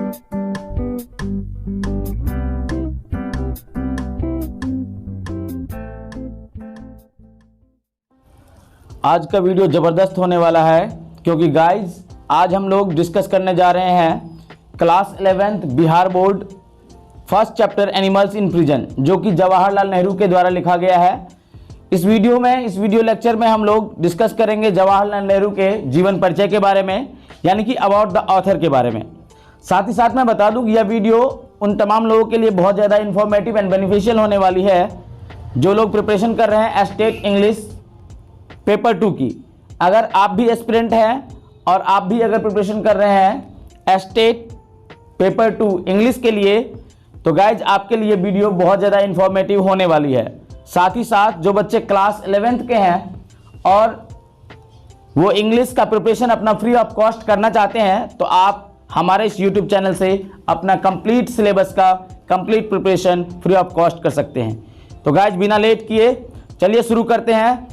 आज का वीडियो ज़बरदस्त होने वाला है क्योंकि गाइज आज हम लोग डिस्कस करने जा रहे हैं class 11th Bihar board first chapter animals in prison, जो कि जवाहरलाल नेहरू के द्वारा लिखा गया है। इस वीडियो लेक्चर में हम लोग डिस्कस करेंगे जवाहरलाल नेहरू के जीवन परिचय के बारे में, यानी कि अबाउट द ऑथर के बारे में। साथ ही साथ मैं बता दूं कि यह वीडियो उन तमाम लोगों के लिए बहुत ज़्यादा इन्फॉर्मेटिव एंड बेनिफिशियल होने वाली है जो लोग प्रिपरेशन कर रहे हैं स्टेट इंग्लिश पेपर 2 की। अगर आप भी एस्पिरेंट हैं और आप भी अगर प्रिपरेशन कर रहे हैं स्टेट पेपर 2 इंग्लिश के लिए, तो गाइज आपके लिए वीडियो बहुत ज़्यादा इन्फॉर्मेटिव होने वाली है। साथ ही साथ जो बच्चे क्लास 11th के हैं और वो इंग्लिश का प्रिपरेशन अपना फ्री ऑफ कॉस्ट करना चाहते हैं, तो आप हमारे इस यूट्यूब चैनल से अपना कंप्लीट सिलेबस का complete preparation free of cost कर सकते हैं। तो गाइज बिना लेट किए चलिए शुरू करते हैं।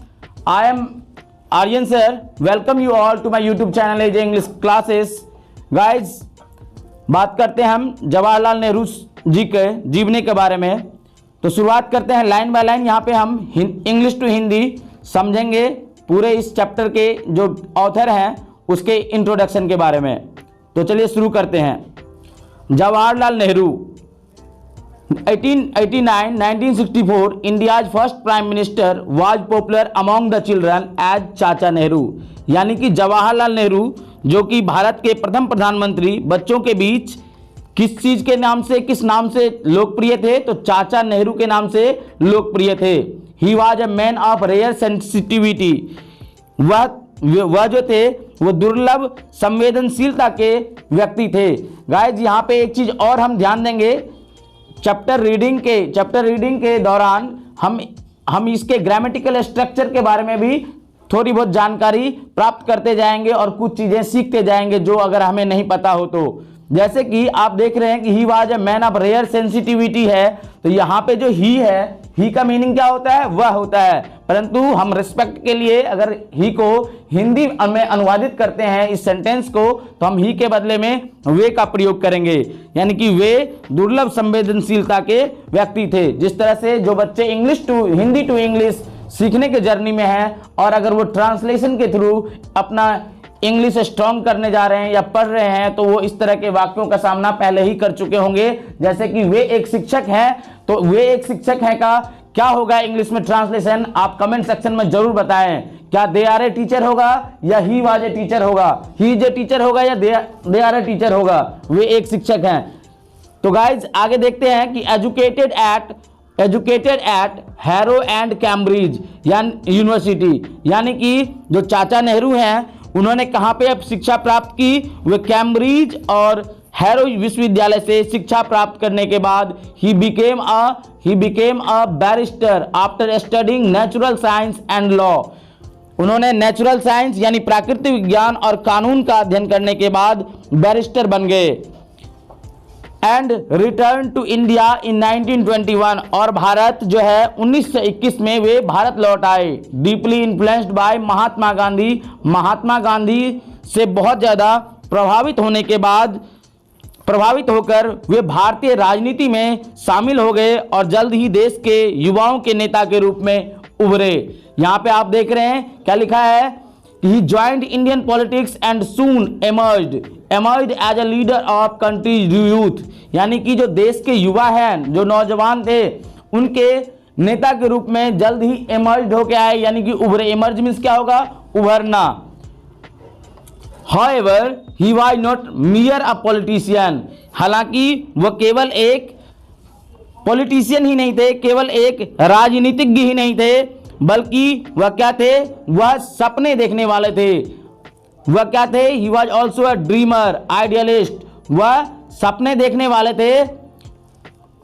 I am Aryan sir, welcome you all to my YouTube channel AJ English Classes. Guys, बात करते हैं हम जवाहरलाल नेहरू जी के जीवनी के बारे में। तो शुरुआत करते हैं लाइन बाय लाइन। यहाँ पे हम इंग्लिश टू हिंदी समझेंगे पूरे इस चैप्टर के जो ऑथर हैं उसके इंट्रोडक्शन के बारे में। तो चलिए शुरू करते हैं। Jawaharlal Nehru 1964 India's first prime minister was popular among the children as चाचा नेहरू, यानी कि जवाहरलाल नेहरू जो कि भारत के प्रथम प्रधानमंत्री बच्चों के बीच किस नाम से लोकप्रिय थे, तो चाचा नेहरू के नाम से लोकप्रिय थे। He was a man of rare sensitivity, वह जो थे वो दुर्लभ संवेदनशीलता के व्यक्ति थे। गाइज यहाँ पे एक चीज और हम ध्यान देंगे, चैप्टर रीडिंग के दौरान हम इसके ग्रामेटिकल स्ट्रक्चर के बारे में भी थोड़ी बहुत जानकारी प्राप्त करते जाएंगे और कुछ चीज़ें सीखते जाएंगे जो अगर हमें नहीं पता हो तो। जैसे कि आप देख रहे हैं कि he was a man of rare sensitivity है, तो यहाँ पे जो ही है, ही का मीनिंग क्या होता है? वह होता है। परंतु हम रिस्पेक्ट के लिए अगर ही को हिंदी में अनुवादित करते हैं इस सेंटेंस को, तो हम ही के बदले में वे का प्रयोग करेंगे, यानी कि वे दुर्लभ संवेदनशीलता के व्यक्ति थे। जिस तरह से जो बच्चे हिंदी टू इंग्लिश सीखने के जर्नी में हैं और अगर वो ट्रांसलेशन के थ्रू अपना इंग्लिश स्ट्रॉन्ग करने जा रहे हैं या पढ़ रहे हैं, तो वो इस तरह के वाक्यों का सामना पहले ही कर चुके होंगे। जैसे कि वे एक शिक्षक हैं, तो वे एक शिक्षक हैं का क्या होगा इंग्लिश में ट्रांसलेशन, आप कमेंट सेक्शन में जरूर बताएं। क्या दे आर ए टीचर होगा या ही वाज ए टीचर होगा, ही इज ए टीचर होगा या दे आर ए टीचर होगा? वे एक शिक्षक हैं। तो गाइज आगे देखते हैं कि educated eight harrow and Cambridge university, यानी कि जो चाचा नेहरू हैं उन्होंने कहाँ पे अब शिक्षा प्राप्त की? वे कैम्ब्रिज और हैरो विश्वविद्यालय से शिक्षा प्राप्त करने के बाद he became a barrister after studying natural science and law. उन्होंने नेचुरल साइंस यानी प्राकृतिक विज्ञान और कानून का अध्ययन करने के बाद बैरिस्टर बन गए। And return to India in 1921, और भारत जो है 1921 में वे भारत लौट आए। Deeply influenced by Mahatma Gandhi से बहुत ज़्यादा प्रभावित होकर वे भारतीय राजनीति में शामिल हो गए और जल्द ही देश के युवाओं के नेता के रूप में उभरे। यहाँ पे आप देख रहे हैं क्या लिखा है, He joined Indian politics and soon emerged as a leader of country's youth, यानी कि जो देश के युवा हैं, जो नौजवान थे, उनके नेता के रूप में जल्द ही emerged होके आए, यानी कि उभरे। emerge मीन्स क्या होगा? उभरना। However, he was not mere a politician, हालांकि वह केवल एक पॉलिटिशियन ही नहीं थे, केवल एक राजनीतिज्ञ ही नहीं थे, बल्कि वह क्या थे? वह सपने देखने वाले थे। वह क्या थे? He was also a dreamer, idealist. वह सपने देखने वाले थे,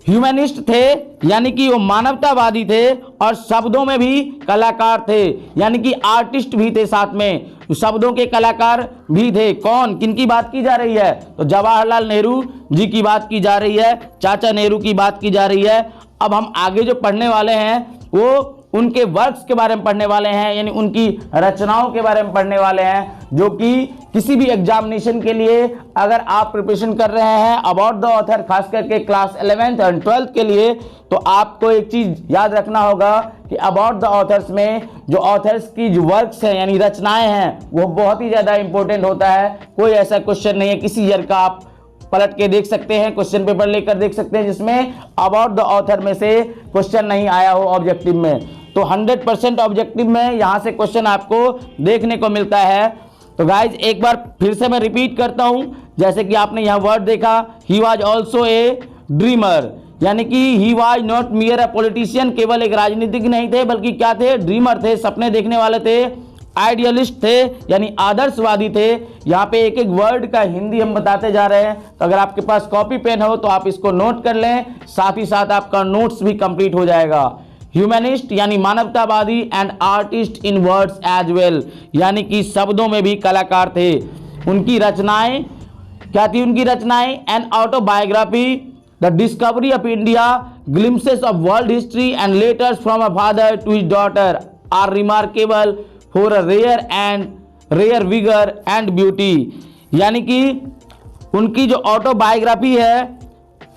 ह्यूमनिस्ट थे, यानी कि वो मानवतावादी थे और शब्दों में भी कलाकार थे, यानी कि आर्टिस्ट भी थे, साथ में शब्दों के कलाकार भी थे। कौन, किनकी बात की जा रही है? तो जवाहरलाल नेहरू जी की बात की जा रही है, चाचा नेहरू की बात की जा रही है। अब हम आगे जो पढ़ने वाले हैं वो उनके वर्क्स के बारे में पढ़ने वाले हैं, यानी उनकी रचनाओं के बारे में पढ़ने वाले हैं, जो कि किसी भी एग्जामिनेशन के लिए अगर आप प्रिपरेशन कर रहे हैं अबाउट द ऑथर, खास करके क्लास 11th एंड 12th के लिए, तो आपको एक चीज याद रखना होगा कि अबाउट द ऑथर्स में जो ऑथर्स की जो वर्क्स हैं यानी रचनाएं हैं वो बहुत ही ज्यादा इंपॉर्टेंट होता है। कोई ऐसा क्वेश्चन नहीं है किसी ईयर का, आप पलट के देख सकते हैं, क्वेश्चन पेपर लेकर देख सकते हैं जिसमें अबाउट द ऑथर में से क्वेश्चन नहीं आया हो ऑब्जेक्टिव में। तो 100% ऑब्जेक्टिव में यहां से क्वेश्चन आपको देखने को मिलता है। तो गाइज एक बार फिर से मैं रिपीट करता हूं, जैसे कि आपने यहां वर्ड देखा, he was also a dreamer, यानी कि he was not मियर a politician, केवल एक राजनीतिक नहीं थे बल्कि क्या थे, ड्रीमर थे, सपने देखने वाले थे, आइडियलिस्ट थे यानी आदर्शवादी थे। यहाँ पे एक एक वर्ड का हिंदी हम बताते जा रहे हैं, तो अगर आपके पास कॉपी पेन हो तो आप इसको नोट कर लें, साथ ही साथ आपका नोट्स भी कंप्लीट हो जाएगा। ह्यूमनिस्ट यानी मानवतावादी, and artist in words as well, यानी कि शब्दों में भी कलाकार थे। उनकी रचनाएं क्या थी, उनकी रचनाएं an autobiography, the discovery of India, glimpses of world history and letters from a father to his daughter are remarkable for a rare vigour and beauty, यानी कि उनकी जो ऑटोबायोग्राफी है,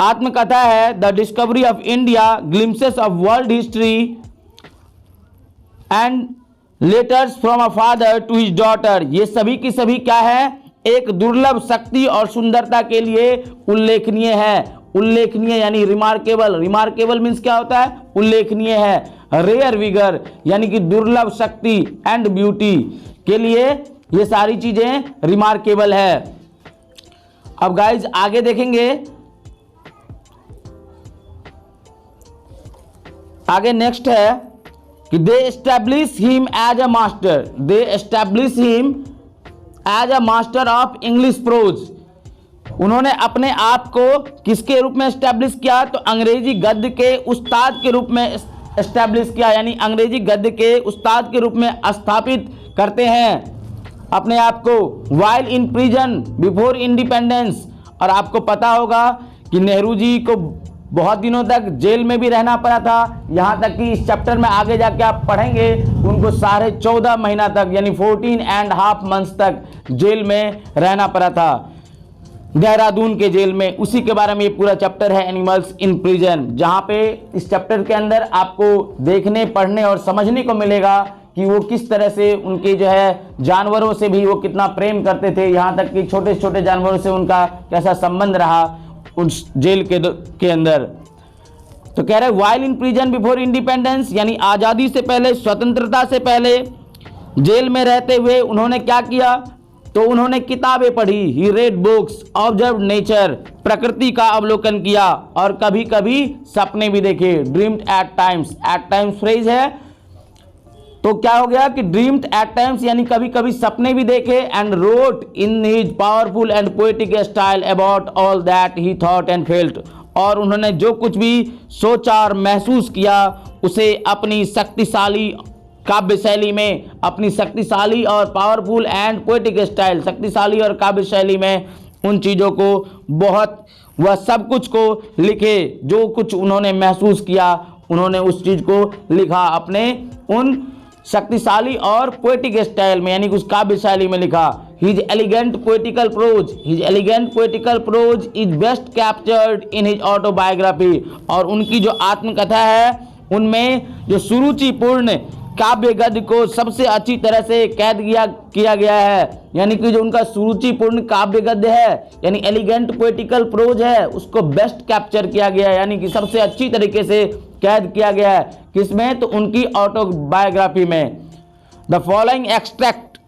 आत्मकथा है, the discovery of India, glimpses of world history and letters from a father to his daughter, ये सभी की सभी क्या है, एक दुर्लभ शक्ति और सुंदरता के लिए उल्लेखनीय है। उल्लेखनीय यानी रिमार्केबल, रिमार्केबल मीन्स क्या होता है, उल्लेखनीय है। रेयर विगर यानी कि दुर्लभ शक्ति, एंड ब्यूटी के लिए ये सारी चीजें रिमार्केबल है। अब गाइज आगे देखेंगे, आगे नेक्स्ट है कि they establish him as a master, they establish him as a master of English prose, उन्होंने अपने आप को किसके रूप में एस्टैब्लिश किया, तो अंग्रेजी गद्य के उस्ताद के रूप में एस्टैब्लिश किया, यानी अंग्रेजी गद्य के उस्ताद के रूप में स्थापित करते हैं अपने आप को। While in prison before independence, और आपको पता होगा कि नेहरू जी को बहुत दिनों तक जेल में भी रहना पड़ा था, यहाँ तक कि इस चैप्टर में आगे जाके आप पढ़ेंगे उनको 14.5 महीना तक यानी 14.5 मंथ्स तक जेल में रहना पड़ा था, देहरादून के जेल में। उसी के बारे में ये पूरा चैप्टर है, एनिमल्स इन प्रिजन, जहाँ पे इस चैप्टर के अंदर आपको देखने, पढ़ने और समझने को मिलेगा कि वो किस तरह से उनके जो है जानवरों से भी वो कितना प्रेम करते थे, यहाँ तक कि छोटे छोटे जानवरों से उनका कैसा संबंध रहा उस जेल के अंदर। तो कह रहे while in prison before independence, यानी आज़ादी से पहले, स्वतंत्रता से पहले जेल में रहते हुए उन्होंने क्या किया, तो उन्होंने किताबें पढ़ी, ही रेड बुक्स, ऑब्जर्व नेचर, प्रकृति का अवलोकन किया, और कभी कभी सपने भी देखे, ड्रीम्ड एट टाइम्स फ्रेज है, तो क्या हो गया कि ड्रीम्ड एट टाइम्स यानी कभी कभी सपने भी देखे, and wrote in his powerful and poetic style about all that he thought and felt, और उन्होंने जो कुछ भी सोचा और महसूस किया उसे अपनी शक्तिशाली काव्य शैली में, अपनी शक्तिशाली और पावरफुल एंड पोएटिक स्टाइल, शक्तिशाली और काव्य शैली में उन चीज़ों को बहुत, वह सब कुछ को लिखे, जो कुछ उन्होंने महसूस किया उन्होंने उस चीज़ को लिखा अपने उन शक्तिशाली और पोएटिक स्टाइल में, यानी उस काव्य शैली में लिखा। His elegant poetical prose is best captured in his autobiography, और उनकी जो आत्मकथा है उनमें जो सुरुचिपूर्ण काव्य गद्य को सबसे अच्छी तरह से कैद किया गया है, यानी कि जो उनका सुरुचिपूर्ण काव्य गद्य है यानी एलिगेंट पोएटिकल प्रोज है उसको बेस्ट कैप्चर किया गया है, यानी कि सबसे अच्छी तरीके से कैद किया गया है। किसमें, तो उनकी ऑटोबायोग्राफी में। द फॉलोइंग एक्सट्रैक्ट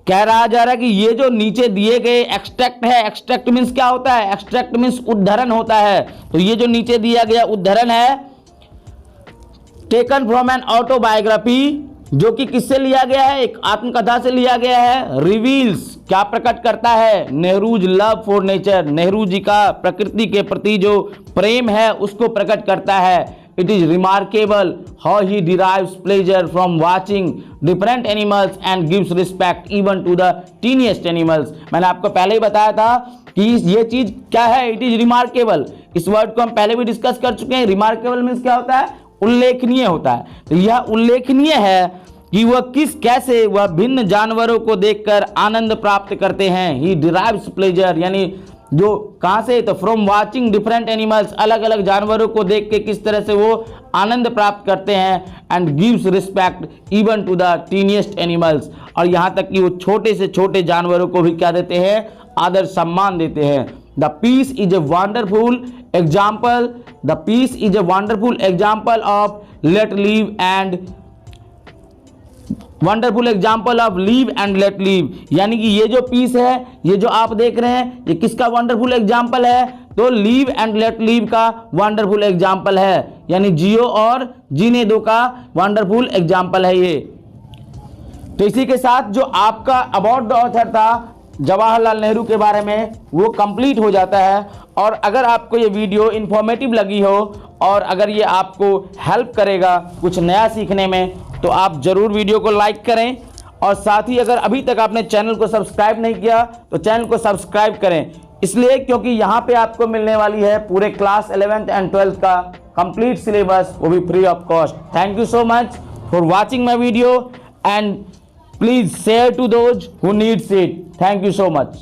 कह रहा जा रहा है कि ये जो नीचे दिए गए एक्सट्रैक्ट है, एक्सट्रैक्ट मीन्स क्या होता है, एक्सट्रैक्ट मीन्स उद्धरण होता है, तो ये जो नीचे दिया गया उद्धरण है टेकन फ्रॉम एन ऑटोबायोग्राफी, जो कि किससे लिया गया है, एक आत्मकथा से लिया गया है, रिवील्स क्या प्रकट करता है, Nehru's love for nature, Nehru ji का प्रकृति के प्रति जो प्रेम है उसको प्रकट करता है। It is remarkable how he derives pleasure from watching different animals and gives respect even to the teeniest animals. मैंने आपको पहले ही बताया था कि ये चीज क्या है, इट इज रिमार्केबल। इस वर्ड को हम पहले भी डिस्कस कर चुके हैं। रिमार्केबल मीन्स क्या होता है, उल्लेखनीय होता है। तो यह उल्लेखनीय है कि वह कैसे वह भिन्न जानवरों को देखकर आनंद प्राप्त करते हैं। ही डिराइव्स प्लेजर, यानी जो कहां से, तो फ्रॉम वाचिंग डिफरेंट एनिमल्स, अलग अलग जानवरों को देख के किस तरह से वो आनंद प्राप्त करते हैं। And gives respect even to the teeniest animals, और यहां तक कि वो छोटे से छोटे जानवरों को भी क्या देते हैं, आदर सम्मान देते हैं। The piece is a wonderful example, the piece is a wonderful example of let live and wonderful example of live and let live, यानी कि ये जो पीस है, ये जो आप देख रहे हैं, ये किसका वंडरफुल एग्जाम्पल है, तो लीव एंड लेट लीव का वंडरफुल एग्जाम्पल है, यानी जियो और जीने दो का वंडरफुल एग्जाम्पल है ये। तो इसी के साथ जो आपका अबाउट द ऑथर था जवाहरलाल नेहरू के बारे में, वो कंप्लीट हो जाता है। और अगर आपको ये वीडियो इंफॉर्मेटिव लगी हो और अगर ये आपको हेल्प करेगा कुछ नया सीखने में, तो आप जरूर वीडियो को लाइक करें। और साथ ही अगर अभी तक आपने चैनल को सब्सक्राइब नहीं किया तो चैनल को सब्सक्राइब करें, इसलिए क्योंकि यहाँ पे आपको मिलने वाली है पूरे क्लास 11th एंड 12th का कंप्लीट सिलेबस, वो भी free of cost. Thank you so much for watching my video and please share to those who needs it. Thank you so much.